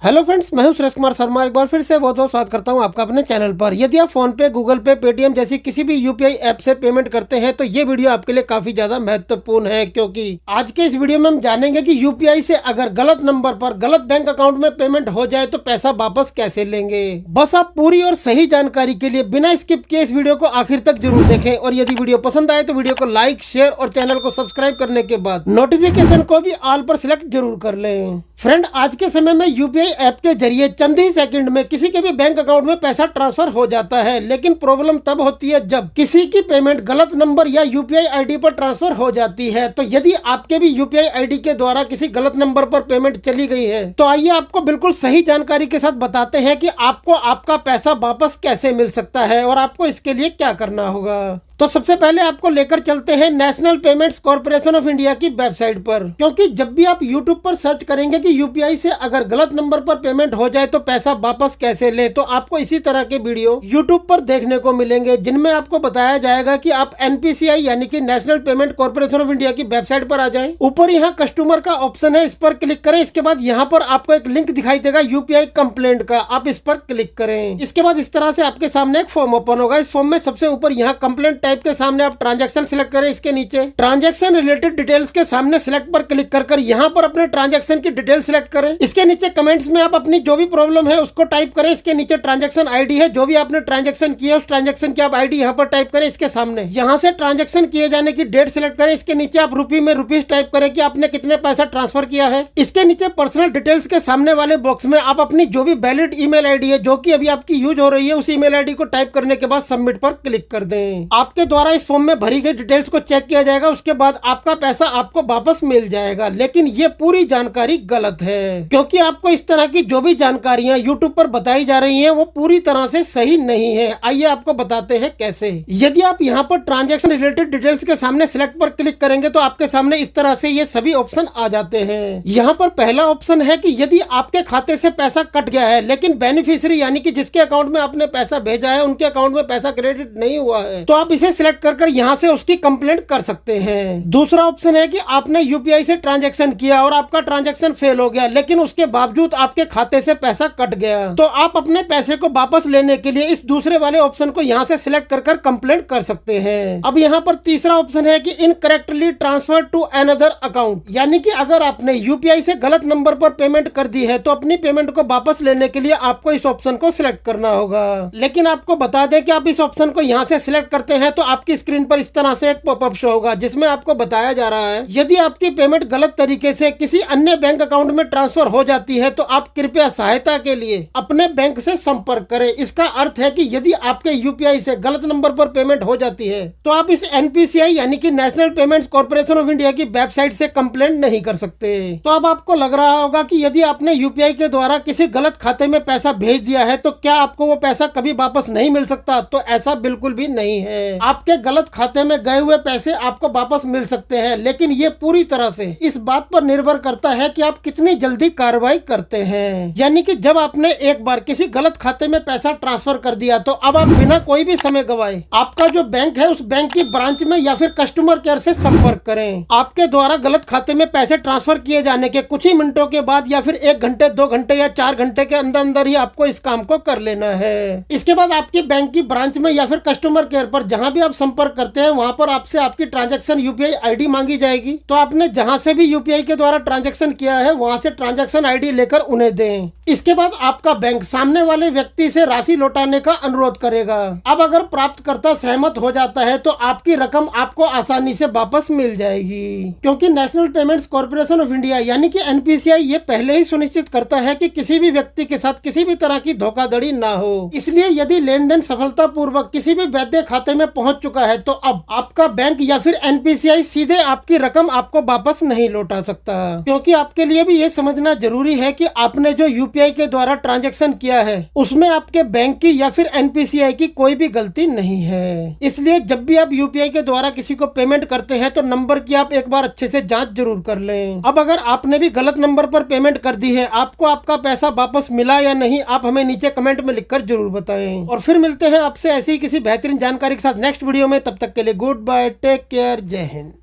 Hello friends, मैं हूं सुरेश कुमार शर्मा। एक बार फिर से बहुत बहुत स्वागत करता हूं आपका अपने चैनल पर। यदि आप फोन पे, गूगल पे, पेटीएम जैसी किसी भी यूपीआई ऐप से पेमेंट करते हैं तो ये वीडियो आपके लिए काफी ज्यादा महत्वपूर्ण है, क्योंकि आज के इस वीडियो में हम जानेंगे कि यूपीआई से अगर गलत नंबर पर गलत बैंक अकाउंट में पेमेंट हो जाए तो पैसा वापस कैसे लेंगे। बस आप पूरी और सही जानकारी के लिए बिना स्किप किए इस वीडियो को आखिर तक जरूर देखें, और यदि वीडियो पसंद आए तो वीडियो को लाइक, शेयर और चैनल को सब्सक्राइब करने के बाद नोटिफिकेशन को भी ऑल पर सिलेक्ट जरूर कर लें। फ्रेंड, आज के समय में यूपीआई ऐप के जरिए चंद ही सेकंड में किसी के भी बैंक अकाउंट में पैसा ट्रांसफर हो जाता है, लेकिन प्रॉब्लम तब होती है जब किसी की पेमेंट गलत नंबर या यूपीआई आईडी पर ट्रांसफर हो जाती है। तो यदि आपके भी यूपीआई आईडी के द्वारा किसी गलत नंबर पर पेमेंट चली गई है तो आइए आपको बिल्कुल सही जानकारी के साथ बताते हैं कि आपको आपका पैसा वापस कैसे मिल सकता है और आपको इसके लिए क्या करना होगा। तो सबसे पहले आपको लेकर चलते हैं national payments corporation of India की वेबसाइट पर, क्योंकि जब भी आप यूट्यूब पर सर्च करेंगे कि यूपीआई से अगर गलत नंबर पर पेमेंट हो जाए तो पैसा वापस कैसे ले, तो आपको इसी तरह के वीडियो यूट्यूब पर देखने को मिलेंगे, जिनमें आपको बताया जाएगा कि आप एनपीसीआई यानी कि national payment corporation of India की वेबसाइट पर आ जाएं। ऊपर यहाँ कस्टमर का ऑप्शन है, इस पर क्लिक करें। इसके बाद यहाँ पर आपको एक लिंक दिखाई देगा यूपीआई कंप्लेंट का, आप इस पर क्लिक करें। इसके बाद इस तरह से आपके सामने एक फॉर्म ओपन होगा। इस फॉर्म में सबसे ऊपर यहाँ कंप्लेंट टाइप के सामने आप ट्रांजैक्शन सिलेक्ट करें। इसके नीचे ट्रांजैक्शन रिलेटेड डिटेल्स के सामने सिलेक्ट पर क्लिक कर यहाँ पर अपने ट्रांजैक्शन की डिटेल सिलेक्ट करें। इसके नीचे कमेंट्स में आप अपनी जो भी प्रॉब्लम है उसको टाइप करें। इसके नीचे ट्रांजैक्शन आईडी है, जो भी आपने ट्रांजैक्शन किया उस ट्रांजैक्शन की आप आईडी यहाँ पर टाइप करें। इसके सामने यहाँ से ट्रांजैक्शन किए जाने की डेट सिलेक्ट करें। इसके नीचे आप रुपी में रुपीज टाइप करें कि आपने कितने पैसा ट्रांसफर किया है। इसके नीचे पर्सनल डिटेल्स के सामने वाले बॉक्स में आप अपनी जो भी वैलिड ईमेल आईडी है जो कि अभी आपकी यूज हो रही है उस ईमेल आईडी को टाइप करने के बाद सबमिट पर क्लिक कर दें। आपके द्वारा इस फॉर्म में भरी गई डिटेल्स को चेक किया जाएगा, उसके बाद आपका पैसा आपको वापस मिल जाएगा। लेकिन ये पूरी जानकारी गलत है, क्योंकि आपको इस तरह की जो भी जानकारियां यूट्यूब पर बताई जा रही हैं वो पूरी तरह से सही नहीं है। आइए आपको बताते हैं कैसे। यदि आप यहाँ पर ट्रांजैक्शन रिलेटेड डिटेल्स के सामने सिलेक्ट पर क्लिक करेंगे तो आपके सामने इस तरह से ये सभी ऑप्शन आ जाते हैं। यहाँ पर पहला ऑप्शन है कि यदि आपके खाते से पैसा कट गया है लेकिन बेनिफिशियरी यानी कि जिसके अकाउंट में आपने पैसा भेजा है उनके अकाउंट में पैसा क्रेडिट नहीं हुआ है, तो आप इसे सिलेक्ट कर यहाँ से उसकी कंप्लेंट कर सकते हैं। दूसरा ऑप्शन है कि आपने यूपीआई से ट्रांजैक्शन किया और आपका ट्रांजैक्शन फेल हो गया, लेकिन उसके बावजूद आपके खाते से पैसा कट गया, तो आप अपने पैसे को वापस लेने के लिए इस दूसरे वाले ऑप्शन को यहाँ से सिलेक्ट कर कंप्लेंट कर सकते हैं। अब यहाँ पर तीसरा ऑप्शन है कि incorrectly transfer to another account, यानी कि अगर आपने यूपीआई से गलत नंबर पर पेमेंट कर दी है तो अपनी पेमेंट को वापस लेने के लिए आपको इस ऑप्शन को सिलेक्ट करना होगा। लेकिन आपको बता दें कि आप इस ऑप्शन को यहाँ से सिलेक्ट करते हैं तो आपकी स्क्रीन पर इस तरह से एक पॉपअप शो होगा, जिसमें आपको बताया जा रहा है यदि आपकी पेमेंट गलत तरीके से किसी अन्य बैंक अकाउंट में ट्रांसफर हो जाती है तो आप कृपया सहायता के लिए अपने बैंक से संपर्क करें। इसका अर्थ है कि यदि आपके यूपीआई से गलत नंबर पर पेमेंट हो जाती है तो आप इस एनपीसीआई यानी कि national payments corporation of India की वेबसाइट से कंप्लेंट नहीं कर सकते। तो अब आपको लग रहा होगा कि यदि आपने यूपीआई के द्वारा किसी गलत खाते में पैसा भेज दिया है तो क्या आपको वो पैसा कभी वापस नहीं मिल सकता? तो ऐसा बिल्कुल भी नहीं है। आपके गलत खाते में गए हुए पैसे आपको वापस मिल सकते हैं, लेकिन ये पूरी तरह से इस बात पर निर्भर करता है कि आप कितनी जल्दी कार्रवाई करते हैं। यानी कि जब आपने एक बार किसी गलत खाते में पैसा ट्रांसफर कर दिया तो अब आप बिना कोई भी समय गवाए आपका जो बैंक है उस बैंक की ब्रांच में या फिर कस्टमर केयर से संपर्क करें। आपके द्वारा गलत खाते में पैसे ट्रांसफर किए जाने के कुछ ही मिनटों के बाद या फिर 1 घंटे, 2 घंटे या 4 घंटे के अंदर अंदर ही आपको इस काम को कर लेना है। इसके बाद आपकी बैंक की ब्रांच में या फिर कस्टमर केयर पर जहां भी आप संपर्क करते हैं वहां पर आपसे आपकी ट्रांजैक्शन यूपीआई आईडी मांगी जाएगी। तो आपने जहां से भी यूपीआई के द्वारा ट्रांजैक्शन किया है वहां से ट्रांजैक्शन आईडी लेकर उन्हें दें। इसके बाद आपका बैंक सामने वाले व्यक्ति से राशि लौटाने का अनुरोध करेगा। अब अगर प्राप्तकर्ता सहमत हो जाता है तो आपकी रकम आपको आसानी से वापस मिल जाएगी, क्योंकि national payments corporation of India यानी कि एनपीसीआई ये पहले ही सुनिश्चित करता है कि किसी भी व्यक्ति के साथ किसी भी तरह की धोखाधड़ी ना हो। इसलिए यदि लेन देन सफलतापूर्वक किसी भी वैध खाते में पहुंच चुका है तो अब आपका बैंक या फिर एनपीसीआई सीधे आपकी रकम आपको वापस नहीं लौटा सकता, क्योंकि आपके लिए भी ये समझना जरूरी है कि आपने जो यूपीआई के द्वारा ट्रांजैक्शन किया है उसमें आपके बैंक की या फिर एनपीसीआई की कोई भी गलती नहीं है। इसलिए जब भी आप यूपीआई के द्वारा किसी को पेमेंट करते हैं तो नंबर की आप एक बार अच्छे से जांच जरूर कर लें। अब अगर आपने भी गलत नंबर पर पेमेंट कर दी है, आपको आपका पैसा वापस मिला या नहीं, आप हमें नीचे कमेंट में लिखकर जरूर बताएं। और फिर मिलते हैं आपसे ऐसी किसी बेहतरीन जानकारी के साथ नेक्स्ट वीडियो में। तब तक के लिए गुड बाय, टेक केयर, जय हिंद।